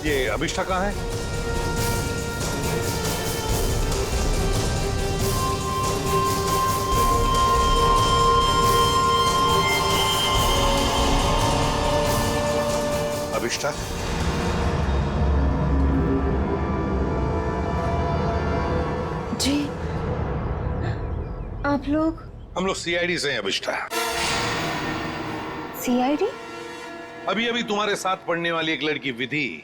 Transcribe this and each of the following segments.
ये अभिष्ठा कहाँ है? अभिष्ठा? जी, आप लोग? हम लोग सीआईडी से हैं अभिष्ठा। सीआईडी? अभी अभी तुम्हारे साथ पढ़ने वाली एक लड़की विधि,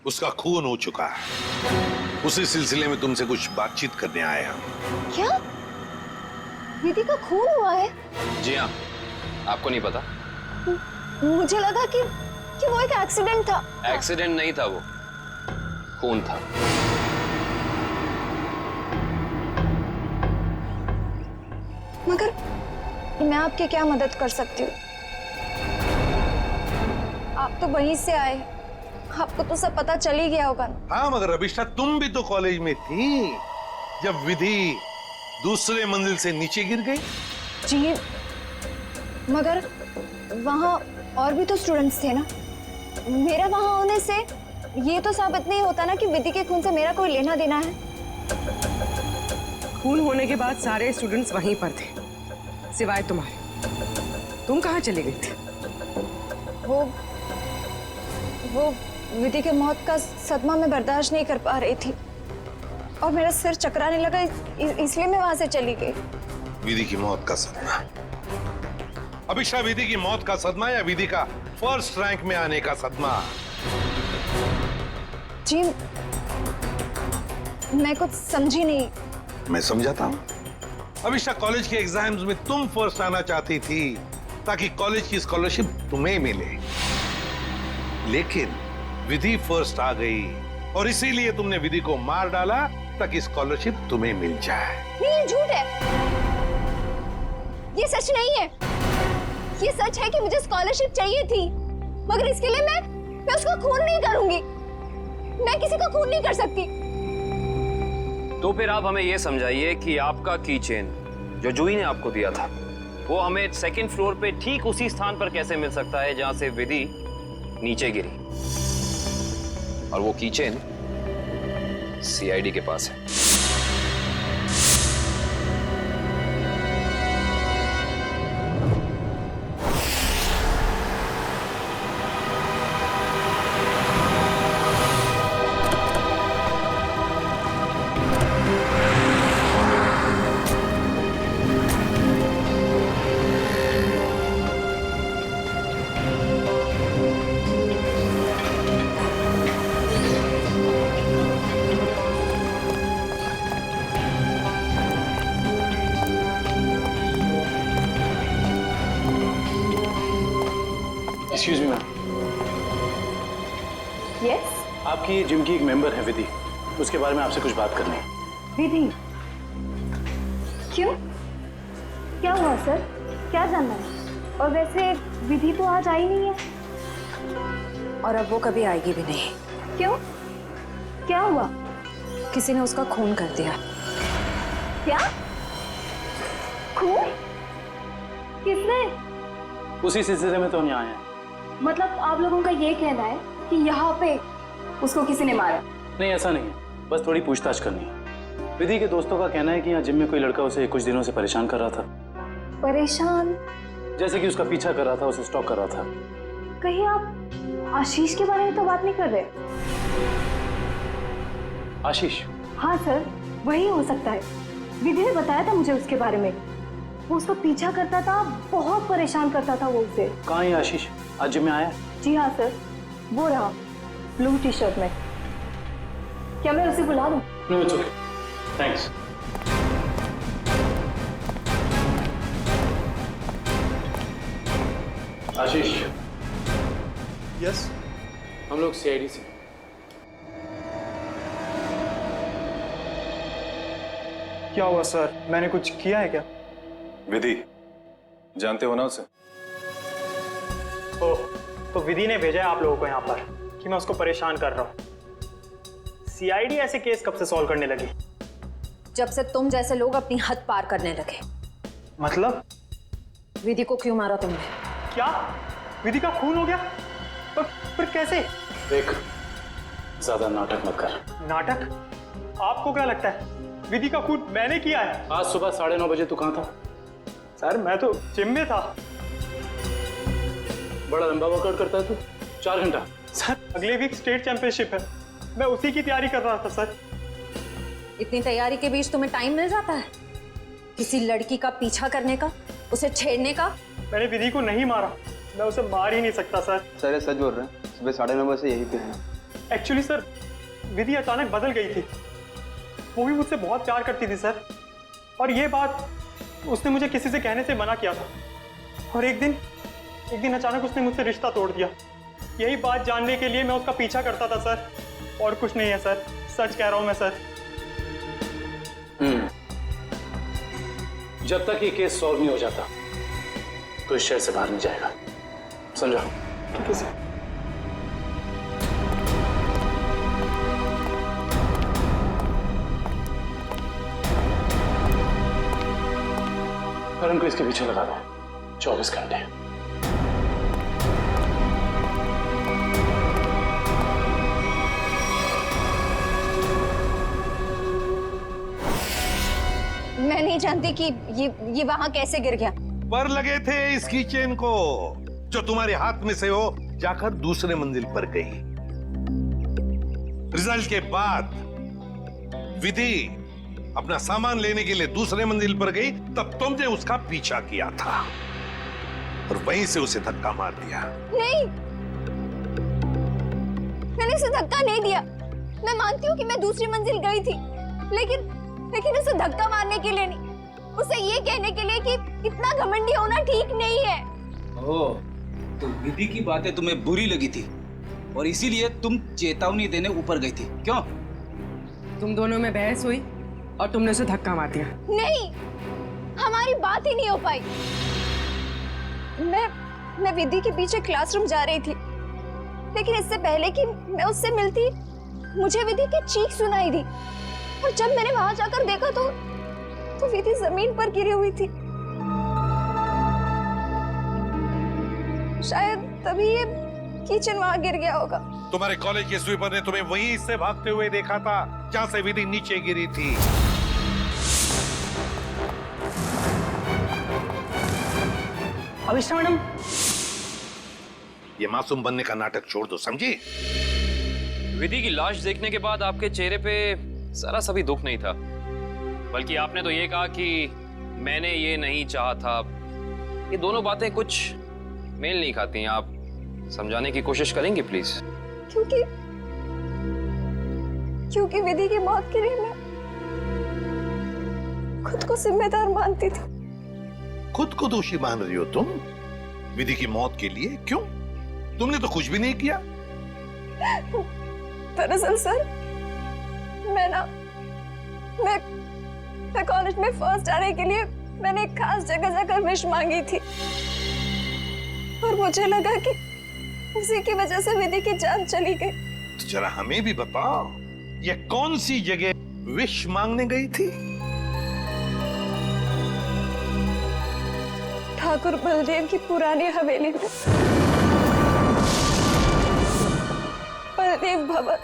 उसका खून हो चुका है। उसी सिलसिले में तुमसे कुछ बातचीत करने आए हम। क्या? विधि का खून हुआ है? जी हाँ, आपको नहीं पता? मुझे लगा कि वो एक एक्सीडेंट था। एक्सीडेंट नहीं था, वो खून था। मगर मैं आपकी क्या मदद कर सकती हूँ? आप तो वहीं से आए, आपको तो सब पता चल ही गया होगा। हाँ, मगर अभिष्ठा तुम भी तो कॉलेज में थी जब विधि दूसरे मंजिल से नीचे गिर गई। जी, मगर वहाँ और भी तो स्टूडेंट्स थे ना। मेरा वहाँ होने से ये तो साबित नहीं होता ना कि विधि के खून से मेरा कोई लेना देना है। खून होने के बाद सारे स्टूडेंट्स वहीं पर थे, सिवाय तुम्हारे। तुम कहाँ चले गए थे? वो विधि के मौत का सदमा मैं बर्दाश्त नहीं कर पा रही थी और मेरा सिर चकराने लगा, इसलिए मैं वहां से चली गई। विधि की मौत का सदमा? अभिष्ठा, विधि की मौत का सदमा या विधि का फर्स्ट रैंक में आने का सदमा? जी, मैं कुछ समझी नहीं। मैं समझाता हूँ। अभिष्ठा, कॉलेज के एग्जाम्स में तुम फर्स्ट आना चाहती थी ताकि कॉलेज की स्कॉलरशिप तुम्हें मिले, लेकिन विधि फर्स्ट आ गई और इसीलिए तुमने विधि को मार डाला ताकि स्कॉलरशिप तुम्हें मिल जाए। नहीं, ये झूठ है, ये सच नहीं है। ये सच है कि मुझे स्कॉलरशिप चाहिए थी, मगर इसके लिए मैं उसका खून नहीं करूंगी। मैं किसी का खून नहीं कर सकती। तो फिर आप हमें यह समझाइए कि आपका की चेन जो जूही ने आपको दिया था, वो हमें सेकंड फ्लोर पे ठीक उसी स्थान पर कैसे मिल सकता है जहां से विधि नीचे गिरी, और वो की चेन सीआईडी के पास है। Excuse me ma'am. यस? आपकी जिम की एक मेंबर है विधि, उसके बारे में आपसे कुछ बात करनी है। विधि? क्यों? क्या हुआ सर? क्या जानना है? और वैसे विधि तो आज आई नहीं है। और अब वो कभी आएगी भी नहीं। क्यों? क्या हुआ? किसी ने उसका खून कर दिया। क्या? खून? किसने? उसी सिलसिले में तो हम यहाँ आए हैं। मतलब आप लोगों का ये कहना है कि यहाँ पे उसको किसी ने मारा? नहीं, ऐसा नहीं है, बस थोड़ी पूछताछ करनी है। विधि के दोस्तों का कहना है कि यहाँ जिम में कोई लड़का उसे कुछ दिनों से परेशान कर रहा था। परेशान? जैसे कि उसका पीछा कर रहा था, उसे स्टॉक कर रहा था। कहीं आप आशीष के बारे में तो बात नहीं कर रहे? आशीष? हाँ सर, वही हो सकता है। विधि ने बताया था मुझे उसके बारे में। वो उसका पीछा करता था, बहुत परेशान करता था वो उसे। कहाँ है आशीष? आज जिम में आया? जी हाँ सर, वो रहा ब्लू टी शर्ट में। क्या मैं उसे बुला दूं? No, it's okay, thanks. Ashish? Yes? हम लोग सीआईडी से। क्या हुआ सर? मैंने कुछ किया है क्या? विधि, जानते हो ना उसे? ओह, तो विधि ने भेजा है आप लोगों को यहाँ पर कि मैं उसको परेशान कर रहा हूँ। सीआईडी ऐसे केस कब से सॉल्व करने लगी? जब से तुम जैसे लोग अपनी हद पार करने लगे। मतलब? विधि को क्यों मारा तुमने? क्या? विधि का खून हो गया? पर कैसे? देख, ज्यादा नाटक मत कर। नाटक? आपको क्या लगता है विधि का खून मैंने किया है? आज सुबह 9:30 बजे तू कहाँ था? सर मैं तो जिम में था। बड़ा लंबा वर्कआउट करता है तू, 4 घंटा। सर अगले वीक स्टेट चैंपियनशिप है, मैं उसी की तैयारी कर रहा था सर। इतनी तैयारी के बीच तुम्हें टाइम मिल जाता है किसी लड़की का पीछा करने का, उसे छेड़ने का? मैंने विधि को नहीं मारा, मैं उसे मार ही नहीं सकता सर। सर ये सच बोल रहे हैं, सुबह 9:30 बजे यहीं पे हैं। एक्चुअली सर विधि अचानक बदल गई थी, वो भी मुझसे बहुत प्यार करती थी सर, और ये बात उसने मुझे किसी से कहने से मना किया था। और एक दिन अचानक उसने मुझसे रिश्ता तोड़ दिया। यही बात जानने के लिए मैं उसका पीछा करता था सर, और कुछ नहीं है सर, सच कह रहा हूं मैं सर। जब तक ये केस सॉल्व नहीं हो जाता तो इस शहर से बाहर नहीं जाएगा, समझा? ठीक है सर। करण को इसके पीछे लगा दो 24 घंटे। मैं नहीं जानती कि ये वहां कैसे गिर गया। पर लगे थे इसकी चेन को, जो तुम्हारे हाथ में से हो जाकर दूसरे मंजिल पर गई। रिजल्ट के बाद विधि अपना सामान लेने के लिए दूसरे मंजिल पर गई, तब तुमने उसका पीछा किया था और वहीं से उसे धक्का मार दिया। नहीं, मैंने उसे धक्का नहीं दिया। मैं मानती हूँ कि मैं दूसरी मंजिल गई थी, लेकिन उसे धक्का मारने के लिए नहीं, उसे ये कहने के लिए कि इतना घमंडी होना ठीक नहीं है। ओह, तो विधि की बातें तुम्हें बुरी लगी थी और इसीलिए तुम चेतावनी देने ऊपर गई थी, क्यों? तुम दोनों में बहस हुई और तुमने उसे धक्का मार दिया। नहीं, हमारी बात ही नहीं हो पाई। मैं विधि के पीछे क्लासरूम जा रही थी, लेकिन इससे पहले कि मैं उससे मिलती मुझे विधि की चीख सुनाई दी, और जब मैंने वहां जाकर देखा तो विधि जमीन पर गिरी हुई थी। शायद तभी ये किचन वहां गिर गया होगा। तुम्हारे कॉलेज के स्वीपर ने तुम्हें वहीं से भागते हुए देखा था जहां से विधि नीचे गिरी थी। अभिष्ठा मैडम, ये मासूम बनने का नाटक छोड़ दो, समझी? विधि की लाश देखने के बाद आपके चेहरे पे जरा सा भी दुख नहीं था, बल्कि आपने तो ये कहा कि मैंने ये नहीं चाहा था। ये दोनों बातें कुछ मेल नहीं खाती हैं। आप समझाने की कोशिश करेंगे प्लीज? क्योंकि विधि की मौत के लिए मैं खुद को जिम्मेदार मानती थी। खुद को दोषी मान रही हो तुम विधि की मौत के लिए? क्यों? तुमने तो कुछ भी नहीं किया। दरअसल सर, मैं कॉलेज में फर्स्ट आने के लिए मैंने एक खास जगह जाकर विश मांगी थी, और मुझे लगा कि उसी की वजह से विधि की जान चली गई। तो जरा हमें भी बताओ, ये कौन सी जगह विश मांगने गई थी? ठाकुर बलदेव की पुरानी हवेली में, बलदेव भवन।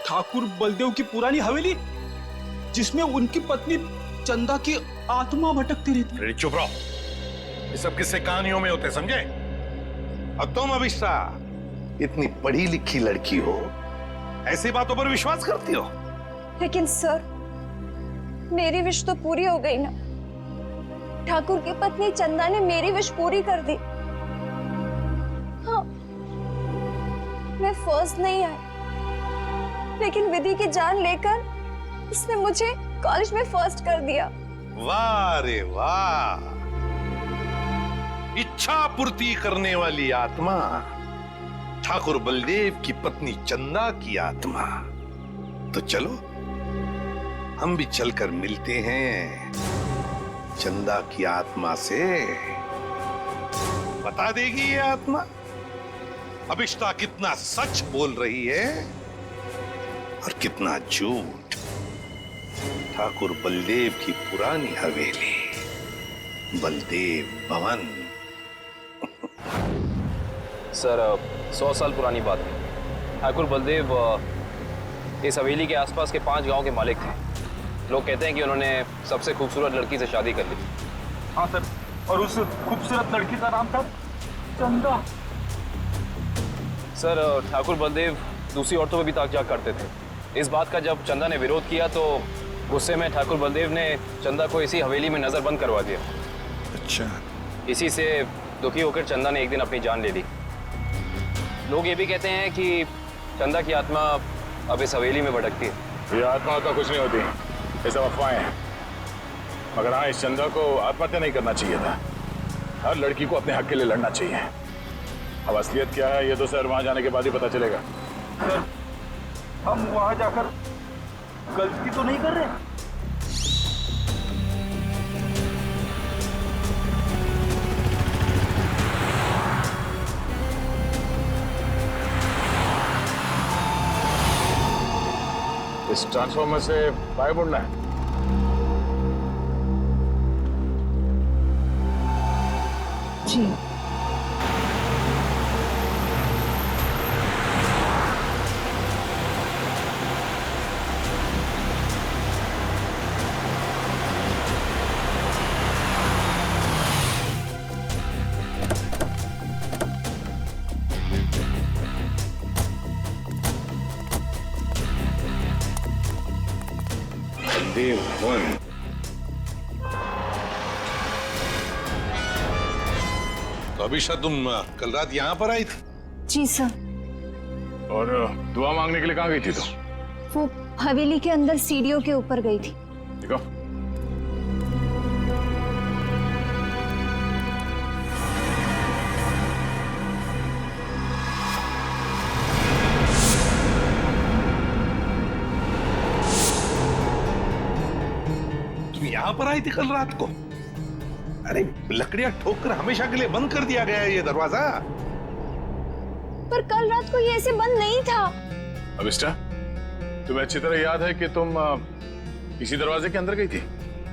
ठाकुर बलदेव की पुरानी हवेली, जिसमें उनकी पत्नी चंदा की आत्मा भटकती रहती। अरे चुप रहो, ये सब किस्से कहानियों में होते, समझे? और तुम अभिष्ठा इतनी पढ़ी लिखी लड़की हो, ऐसी बातों पर विश्वास करती हो? लेकिन सर, मेरी विश तो पूरी हो गई ना। ठाकुर की पत्नी चंदा ने मेरी विश पूरी कर दी। हाँ, मैं फर्स्ट नहीं आई, लेकिन विधि की जान लेकर उसने मुझे कॉलेज में फर्स्ट कर दिया। वाह रे वाह, इच्छा पूर्ति करने वाली आत्मा, ठाकुर बलदेव की पत्नी चंदा की आत्मा। तो चलो हम भी चलकर मिलते हैं चंदा की आत्मा से। बता देगी ये आत्मा अभिष्ठा कितना सच बोल रही है और कितना झूठ। ठाकुर बलदेव की पुरानी हवेली, बलदेव भवन। सर 100 साल पुरानी बात है। ठाकुर बलदेव इस हवेली के आसपास के 5 गांव के मालिक थे। लोग कहते हैं कि उन्होंने सबसे खूबसूरत लड़की से शादी कर ली। हाँ सर, और उस खूबसूरत लड़की का नाम था चंदा। सर ठाकुर बलदेव दूसरी औरतों पर भी ताक-झाक करते थे। इस बात का जब चंदा ने विरोध किया तो गुस्से में ठाकुर बलदेव ने चंदा को इसी हवेली में नजरबंद करवा दिया। अच्छा। इसी से दुखी होकर चंदा ने एक दिन अपनी जान ले ली। लोग ये भी कहते हैं कि चंदा की आत्मा अब इस हवेली में भटकती है। ये आत्मा तो कुछ नहीं होती, ये सब अफवाहें हैं। मगर हाँ, इस चंदा को आत्महत्या नहीं करना चाहिए था। हर लड़की को अपने हक के लिए लड़ना चाहिए। अब असलियत क्या है ये तो सर वहां जाने के बाद ही पता चलेगा। सर, हम वहां जाकर गलती तो नहीं कर रहे? इस ट्रांसफॉर्मर से बाहर मुड़ना है। जी। तो अभिषा तुम कल रात यहाँ पर आई थी? जी सर। और दुआ मांगने के लिए कहाँ गई थी तो? वो हवेली के अंदर सीढ़ियों के ऊपर गई थी। देखो, तुम यहाँ पर आई थी कल रात को? अरे लकड़ियां ठोककर हमेशा के लिए बंद कर दिया गया है ये दरवाजा। पर कल रात को ये ऐसे बंद नहीं था। अभिष्टा, तुम्हें अच्छी तरह याद है कि तुम इसी दरवाजे के अंदर गई थी?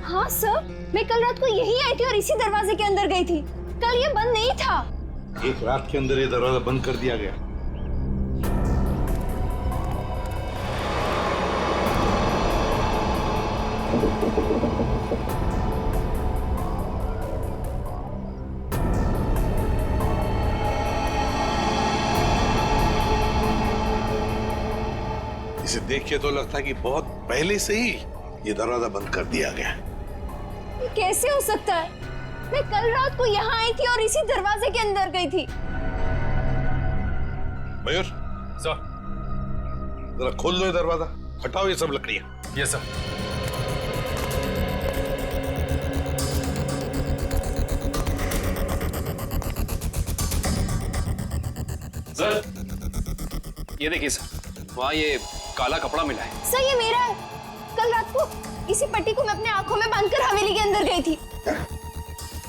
हाँ सर, मैं कल रात को यही आई थी और इसी दरवाजे के अंदर गई थी। कल ये बंद नहीं था। एक रात के अंदर ये दरवाजा बंद कर दिया गया। इसे देख के तो लगता है कि बहुत पहले से ही ये दरवाजा बंद कर दिया गया। ये कैसे हो सकता है? मैं कल रात को यहाँ आई थी और इसी दरवाजे के अंदर गई थी। मयूर सर। जरा खोल दो ये दरवाजा, हटाओ ये सब लकड़ियां। Yes sir. सर ये देखिए सर, वहाँ ये काला कपड़ा मिला है। सर ये मेरा है। कल रात को इसी पट्टी को मैं अपने आंखों में बांधकर हवेली के अंदर गई थी।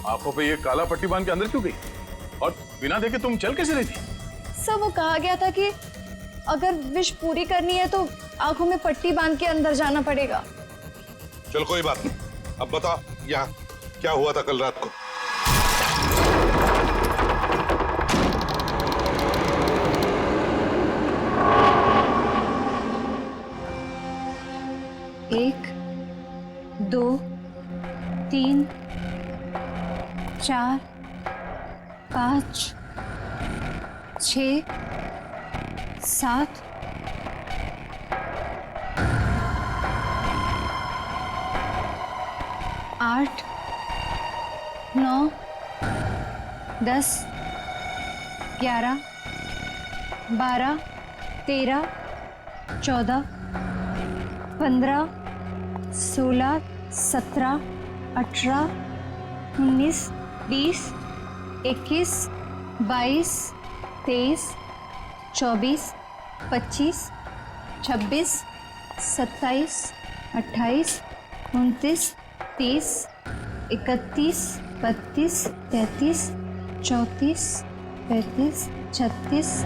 आंखों पे ये काला पट्टी बांध के अंदर क्यों गई? और बिना देखे तुम चल कैसे रही थी? सर वो कहा गया था कि अगर विश पूरी करनी है तो आंखों में पट्टी बांध के अंदर जाना पड़ेगा। चल कोई बात नहीं, अब बताओ यहाँ क्या हुआ था कल रात को? एक, दो, तीन, चार, 5, 6, 7, 8, 9, 10, 11, 12, 13, 14, 15, 16, 17, 18, 19, 20, 21, 22, 23, 24, 25, 26, 27, 28, 29, 30, 31, 32, 33, 34, 35, 36,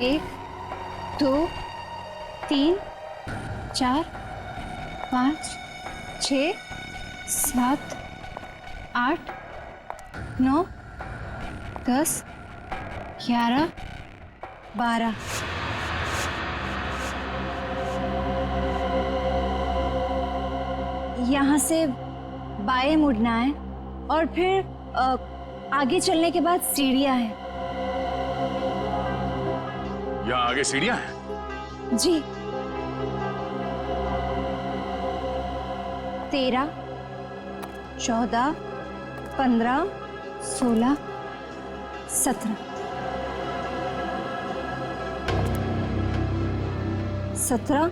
1, 2, 3, 4, 5, 6, 7, 8, 9, 10, 11, 12। यहाँ से बाएं मुड़ना है और फिर आगे चलने के बाद सीढ़ियाँ हैं। यहाँ आगे सीढ़ियां हैं? जी। 13, 14, 15, 16, 17। 17,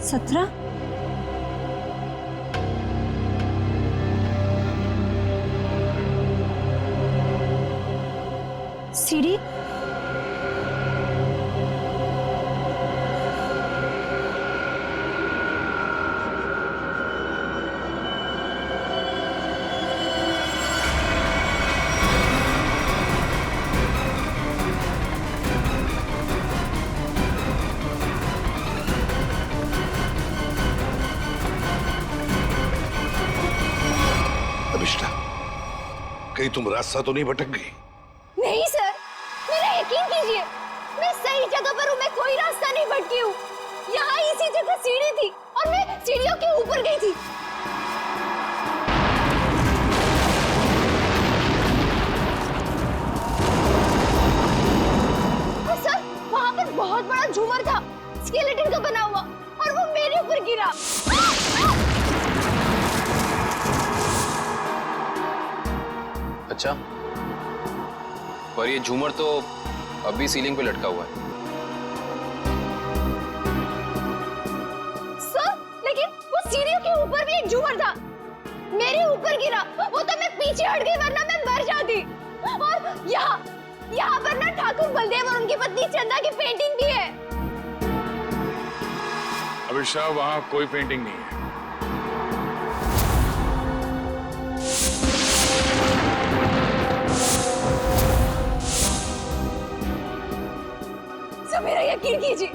17। सीढ़ी। अभिष्टा, कहीं तुम रास्ता तो नहीं भटक गई? नहीं सर, मेरा यकीन कीजिए, मैं सही जगह पर हूँ। मैं कोई रास्ता नहीं भटकी हूँ। यहाँ इसी जगह सीढ़ी थी और मैं सीढ़ियों के ऊपर गई थी। और सर, वहाँ पर बहुत बड़ा झूमर था, स्केलेटन का बना हुआ, और वो मेरे ऊपर गिरा। अच्छा, पर ये झूमर तो अभी सीलिंग पे लटका हुआ है। सर, लेकिन वो सीढ़ियों के ऊपर भी एक झूमर था, मेरे ऊपर गिरा। वो तो मैं पीछे हट गई, वरना मैं मर जाती। और यहाँ पर ना ठाकुर बलदेव और उनकी पत्नी चंदा की पेंटिंग भी है। अभिषा, वहां कोई पेंटिंग नहीं है। सर, मेरा यकीन कीजिए,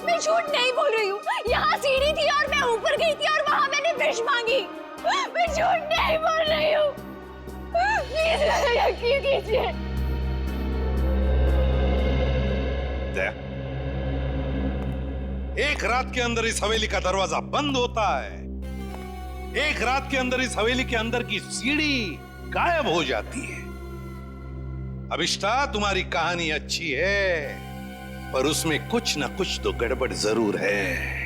मैं झूठ नहीं बोल रही हूँ। यहाँ सीढ़ी थी और मैं ऊपर गई थी और वहाँ मैंने विश मांगी। मैं झूठ नहीं बोल रही हूँ। प्लीज मेरा यकीन कीजिए। एक रात के अंदर इस हवेली का दरवाजा बंद होता है, एक रात के अंदर इस हवेली के अंदर की सीढ़ी गायब हो जाती है। अभिष्टा, तुम्हारी कहानी अच्छी है, पर उसमें कुछ ना कुछ तो गड़बड़ जरूर है।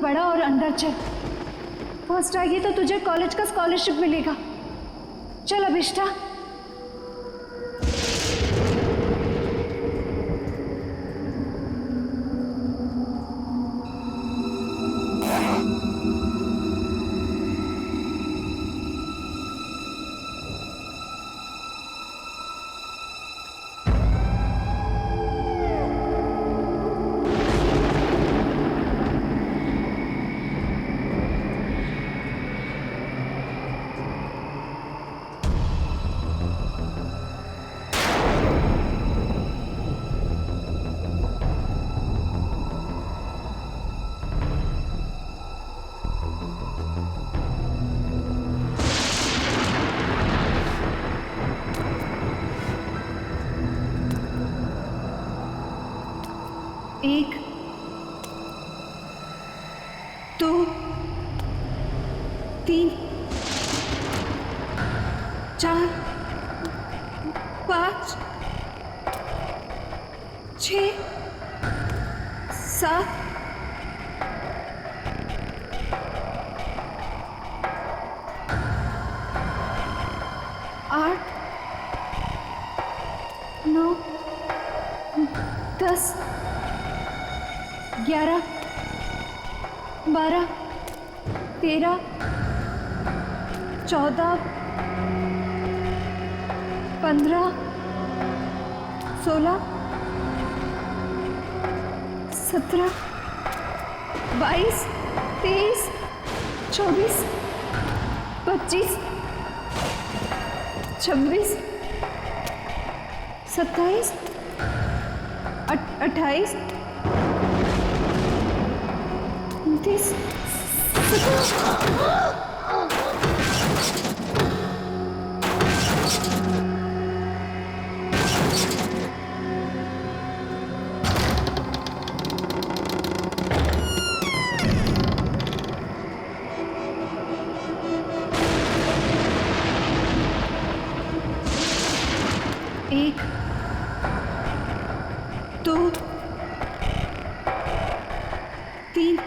पढ़ा और अंदर चल। फर्स्ट आ गई तो तुझे कॉलेज का स्कॉलरशिप मिलेगा। चल अभिष्टा। एक, दो, तीन, चार, पाँच, 6, 7, 8, 9, 10, 11, 12, 13, 14, 15, 16, 17, 22, 23, 24, 25, 26, 27, 28, 29, 1, 2, 3,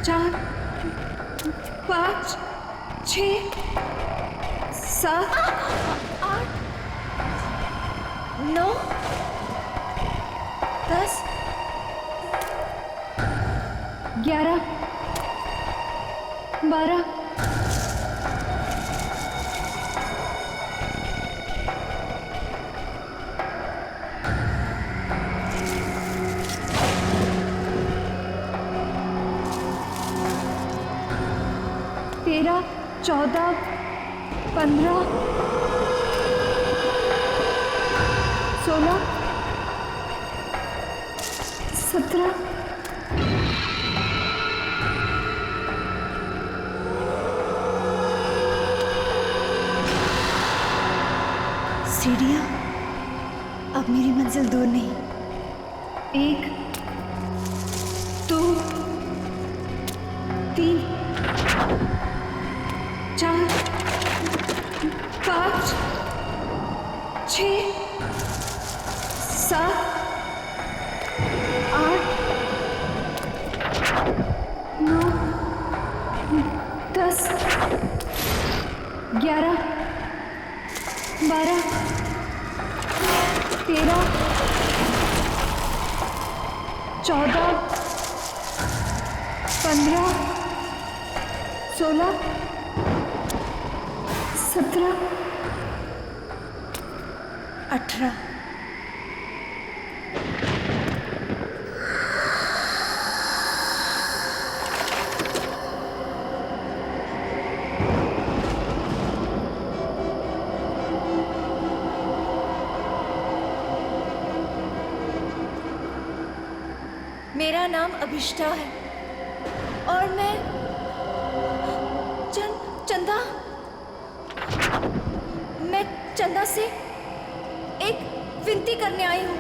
4, 5, 6, 7, 8, 9, 10, 11, 12, 13, 14, 15, 16, 17, सीढ़ियाँ अब मेरी मंजिल दूर नहीं। 1, 2, 3, 4, 5, 6, 7, 8, 9, 10, 11, 12, 13, 14, 15, 16, 17, 18। मेरा नाम अभिष्टा है और मैं चंदा मैं चंदा से एक विनती करने आई हूँ।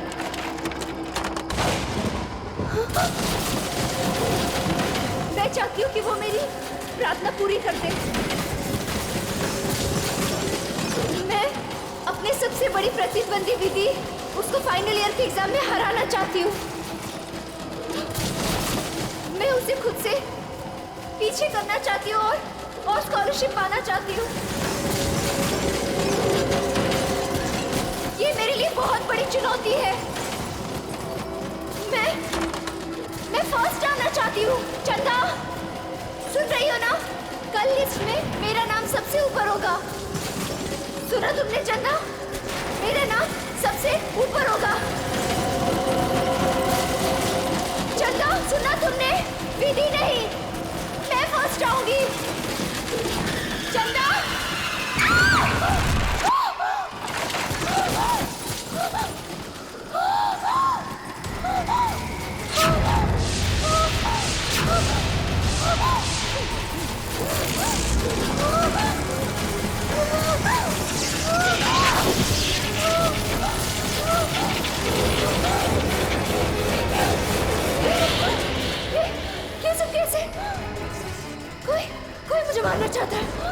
मैं चाहती हूँ कि वो मेरी प्रार्थना पूरी कर दे। मैं अपने सबसे बड़ी प्रतिद्वंदी विधि उसको फाइनल ईयर के एग्जाम में हराना चाहती हूँ। मैं उसे खुद से पीछे करना चाहती हूँ और स्कॉलरशिप पाना चाहती हूँ। ये मेरे लिए बहुत बड़ी चुनौती है। मैं फर्स्ट आना चाहती हूँ। चंदा, सुन रही हो ना? कल लिस्ट में मेरा नाम सबसे ऊपर होगा। सुना तुमने चंदा? मेरा नाम सबसे ऊपर होगा। चंदा, सुना तुमने? विधि नहीं, मैं फर्स्ट आऊंगी। चंदा, ये सब कैसे? कोई मुझे मारना चाहता है।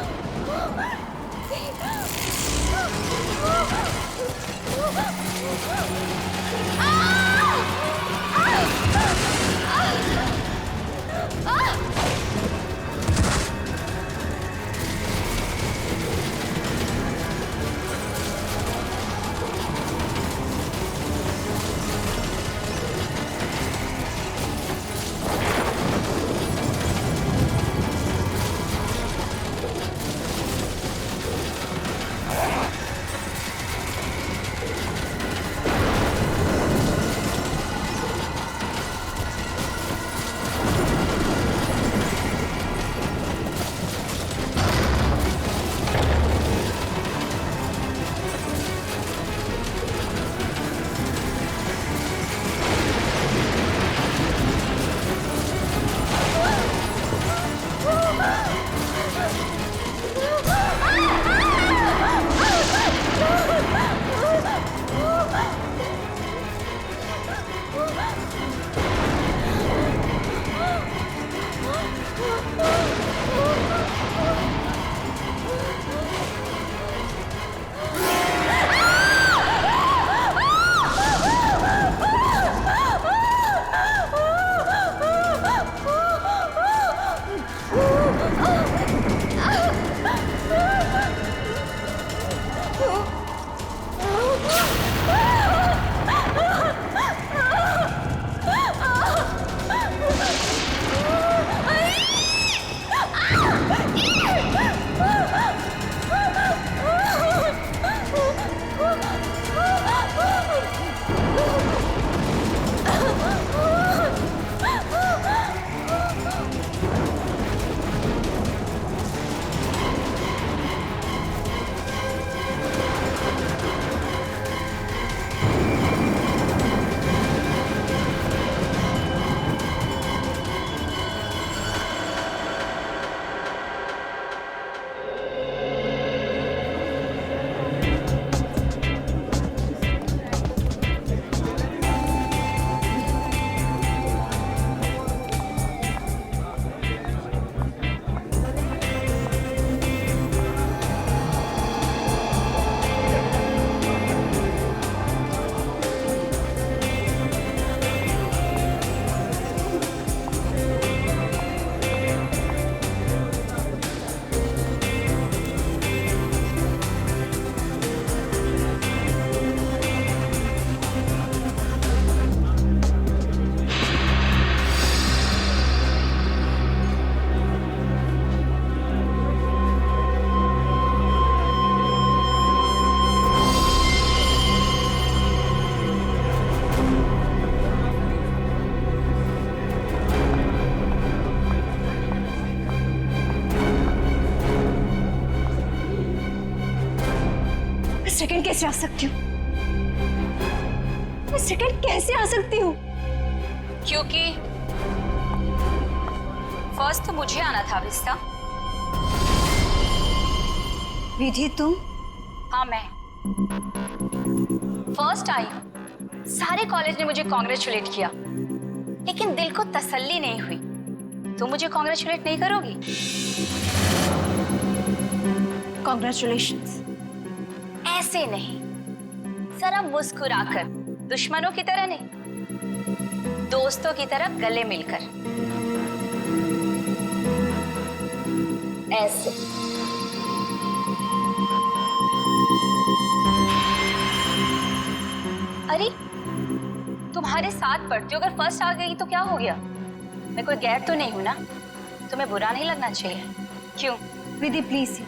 सेकंड कैसे आ सकती हूँ? मैं सेकंड कैसे आ सकती हूँ? क्योंकि फर्स्ट तो मुझे आना था विस्ता। विधि तुम? हाँ मैं फर्स्ट आई। सारे कॉलेज ने मुझे कॉन्ग्रेचुलेट किया, लेकिन दिल को तसल्ली नहीं हुई। तुम मुझे कॉन्ग्रेचुलेट नहीं करोगी? कॉन्ग्रेचुलेशंस। ऐसे नहीं, जरा मुस्कुराकर, दुश्मनों की तरह नहीं, दोस्तों की तरह गले मिलकर। ऐसे। अरे तुम्हारे साथ पढ़ती हूँ, अगर फर्स्ट आ गई तो क्या हो गया? मैं कोई गैर तो नहीं हूं ना, तुम्हें बुरा नहीं लगना चाहिए। क्यों? विधि प्लीज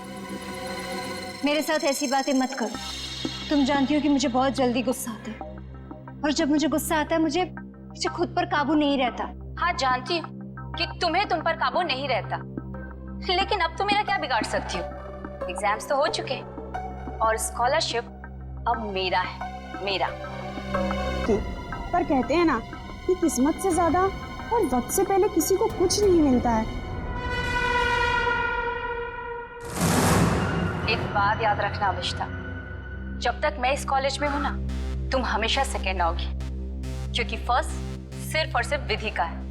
मेरे साथ ऐसी बातें मत करो। तुम जानती हो कि मुझे बहुत जल्दी गुस्सा आता है, और जब मुझे गुस्सा आता है मुझे खुद पर काबू नहीं रहता। हाँ जानती हूँ कि तुम्हें तुम पर काबू नहीं रहता, लेकिन अब तुम मेरा क्या बिगाड़ सकती हो? एग्जाम्स तो हो चुके हैं और स्कॉलरशिप अब मेरा है, मेरा। पर कहते हैं ना कि किस्मत से ज्यादा और वक्त से पहले किसी को कुछ नहीं मिलता है। एक बात याद रखना अभिष्टा, जब तक मैं इस कॉलेज में हूं ना, तुम हमेशा सेकेंड आओगी, क्योंकि फर्स्ट सिर्फ और सिर्फ विधि का है।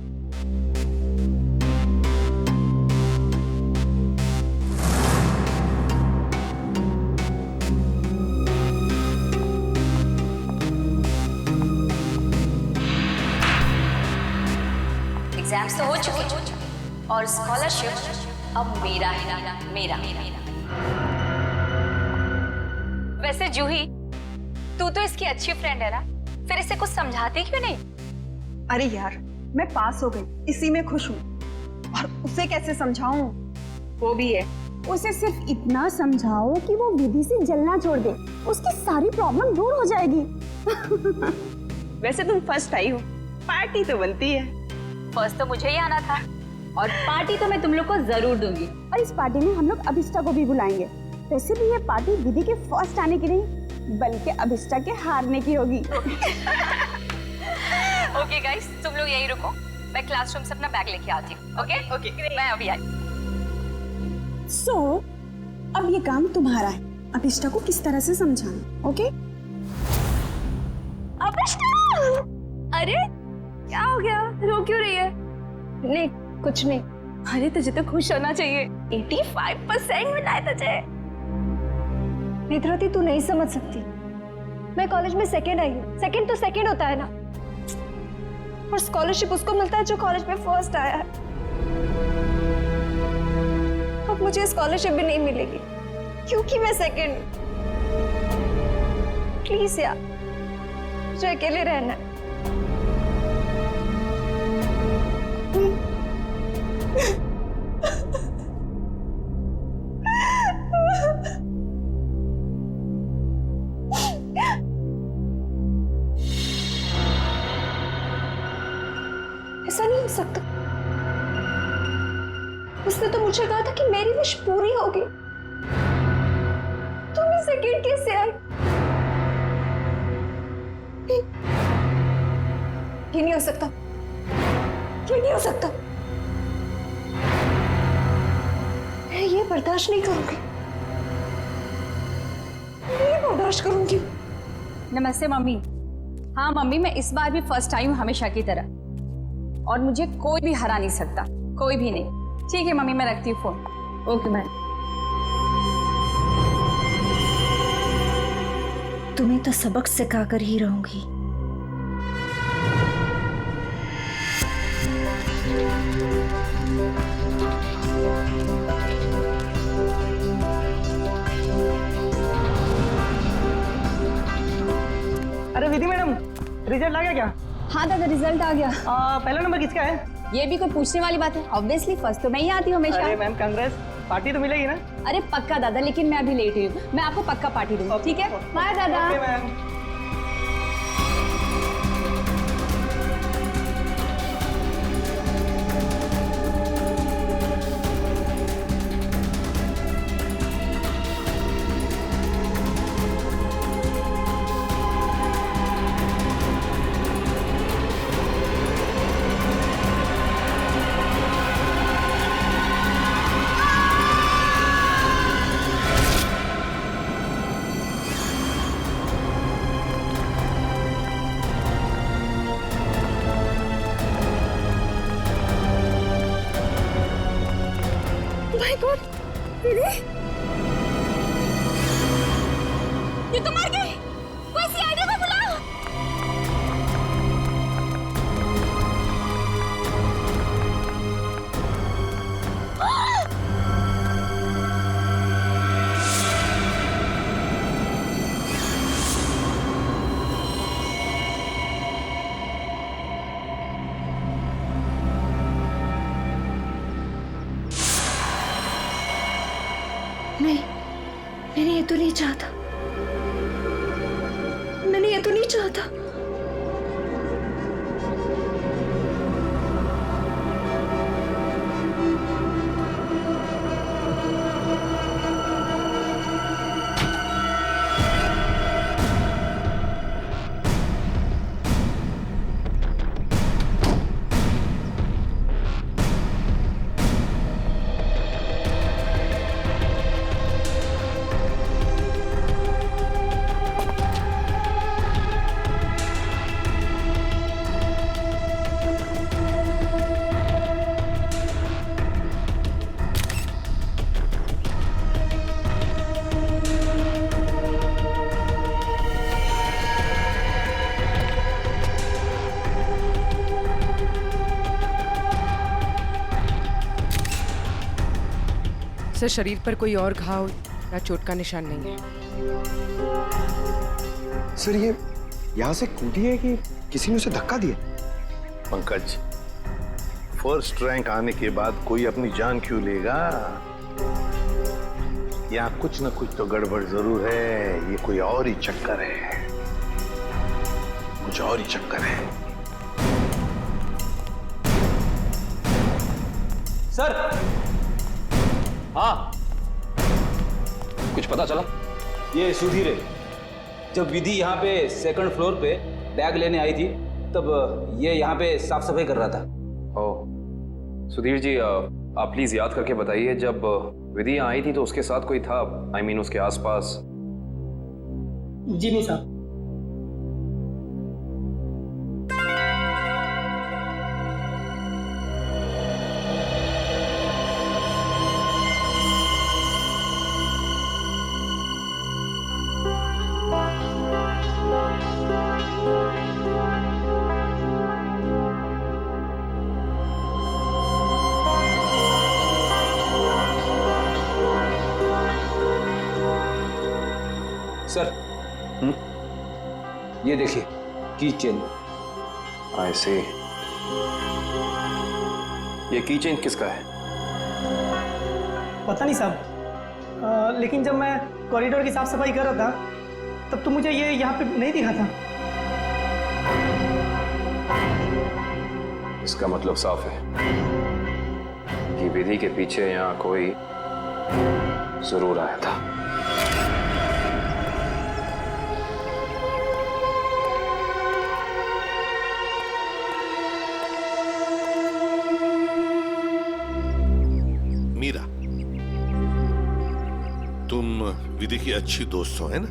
एग्जाम्स तो हो चुके और स्कॉलरशिप अब मेरा है, मेरा। वैसे जूही, तू तो इसकी अच्छी फ्रेंड है ना, फिर इसे कुछ समझाती क्यों नहीं? अरे यार, मैं पास हो गई, इसी में खुश हूँ, और उसे कैसे समझाऊं? वो भी है, उसे सिर्फ इतना समझाओ कि वो विधि से जलना छोड़ दे, उसकी सारी प्रॉब्लम दूर हो जाएगी। वैसे तुम फर्स्ट आई हो, पार्टी तो बनती है। फर्स्ट तो मुझे ही आना था, और पार्टी तो मैं तुम लोग को जरूर दूंगी। और इस पार्टी में हम लोग अभिष्टा को भी बुलाएंगे। वैसे भी ये पार्टी विधि के फर्स्ट आने की नहीं, बल्कि अभिष्टा के हारने की होगी। ओके गाइस, तुम लोग यहीं रुको, मैं क्लासरूम से अपना बैग लेके आती हूँ। ओके, मैं अभी आई। सो अब ये काम तुम्हारा है, अभिष्टा को किस तरह से समझाना। ओके? अभिष्टा! अरे क्या हो गया, रो क्यों रही है? नहीं कुछ नहीं। अरे तुझे तो खुश होना चाहिए, 85% मिला है तुझे। नेत्रवती, तू नहीं समझ सकती, मैं कॉलेज में सेकंड आई हूँ। सेकंड तो सेकंड होता है ना, और स्कॉलरशिप उसको मिलता है जो कॉलेज में फर्स्ट आया है। अब मुझे स्कॉलरशिप भी नहीं मिलेगी क्योंकि मैं सेकंड। प्लीज यार, मुझे अकेले रहना है। ऐसा नहीं हो सकता। उसने तो मुझे कहा था कि मेरी विश पूरी होगी। तुम ही सेकंड कैसे आई? ये नहीं हो सकता, ये नहीं हो सकता। मैं ये बर्दाश्त नहीं करूंगी, ये बर्दाश्त करूंगी। नमस्ते मम्मी। हाँ मम्मी, मैं इस बार भी फर्स्ट आई हूँ हमेशा की तरह, और मुझे कोई भी हरा नहीं सकता, कोई भी नहीं। ठीक है मम्मी, मैं रखती हूँ फोन। Okay ma'am. तुम्हें तो सबक सिखा कर ही रहूंगी। अरे विधि मैडम, रिजल्ट आ गया क्या? हाँ दादा, रिजल्ट आ गया। पहला नंबर किसका है? ये भी कोई पूछने वाली बात है? ऑब्वियसली फर्स्ट तो मैं ही आती हूँ हमेशा। अरे मैम कांग्रेस, पार्टी तो मिलेगी ना? अरे पक्का दादा, लेकिन मैं अभी लेट हुई हूँ, मैं आपको पक्का पार्टी दूंगी। ठीक है, बाय दादा। Okay ma'am. माय गॉड, विधि, ये तो मर गई। कोई सीआईडी को बुलाओ। नहीं, मैंने ये तो नहीं चाहता, मैंने ये तो नहीं चाहता। सर, शरीर पर कोई और घाव या चोट का निशान नहीं है। सर, ये यहाँ से कूदी है कि किसी ने उसे धक्का दिया? पंकज, फर्स्ट रैंक आने के बाद कोई अपनी जान क्यों लेगा? यहाँ कुछ न कुछ तो गड़बड़ जरूर है। ये कोई और ही चक्कर है, कुछ और ही चक्कर है। सर, हाँ, कुछ पता चला? ये सुधीर है। जब विधि यहाँ पे सेकंड फ्लोर पे बैग लेने आई थी तब ये यहाँ पे साफ सफाई कर रहा था। ओह, सुधीर जी, आप प्लीज याद करके बताइए, जब विधि यहाँ आई थी तो उसके साथ कोई था? I mean, उसके आसपास? जी नहीं साहब। सर, ये देखिए की चेन। I see। ये की चेन किसका है? पता नहीं साहब, लेकिन जब मैं कॉरिडोर की साफ सफाई कर रहा था तब तो मुझे ये यहाँ पे नहीं दिखा था। इसका मतलब साफ है कि विधि के पीछे यहाँ कोई जरूर आया था। मीरा, तुम विधि की अच्छी दोस्त हो, है ना?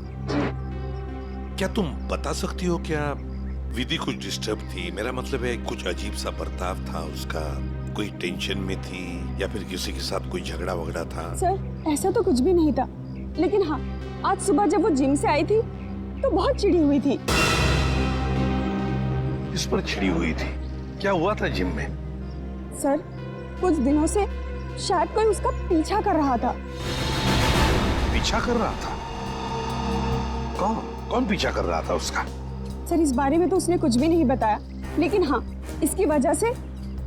क्या तुम बता सकती हो क्या विधि कुछ डिस्टर्ब थी? मेरा मतलब है कुछ अजीब सा बर्ताव था उसका, कोई टेंशन में थी या फिर किसी के साथ कोई झगड़ा वगड़ा था? सर, ऐसा तो कुछ भी नहीं था, लेकिन हाँ, आज सुबह जब वो जिम से आई थी तो बहुत चिढ़ी हुई थी। इस पर छिड़ी हुई थी? क्या हुआ था जिम में? सर, कुछ दिनों से शायद कोई उसका पीछा कर रहा था। पीछा कर रहा था? कौन पीछा कर रहा था उसका? सर, इस बारे में तो उसने कुछ भी नहीं बताया, लेकिन हाँ, इसकी वजह से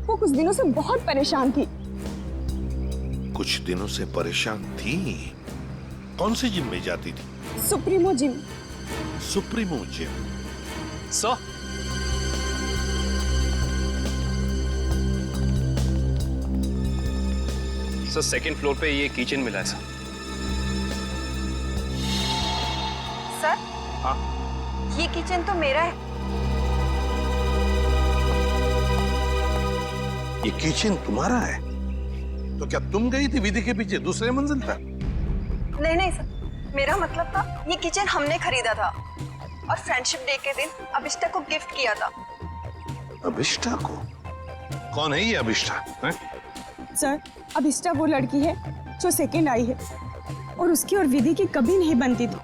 वो कुछ दिनों से बहुत परेशान थी। कुछ दिनों से परेशान थी? कौन से जिम में जाती थी? Supremo gym. Supremo gym? Sir, second floor पे ये किचन मिला है सर। सर, हाँ, ये किचन तो मेरा है। ये किचन तुम्हारा है? तो क्या तुम गई थी विधि के पीछे दूसरे मंजिल पर? नहीं नहीं सर, मेरा मतलब था ये किचन हमने खरीदा था और फ्रेंडशिप डे के दिन अभिष्टा को गिफ्ट किया था। अभिष्टा को? कौन है ये अभिष्टा? सर, अभिष्टा वो लड़की है जो सेकंड आई है और उसकी और विधि की कभी नहीं बनती थी।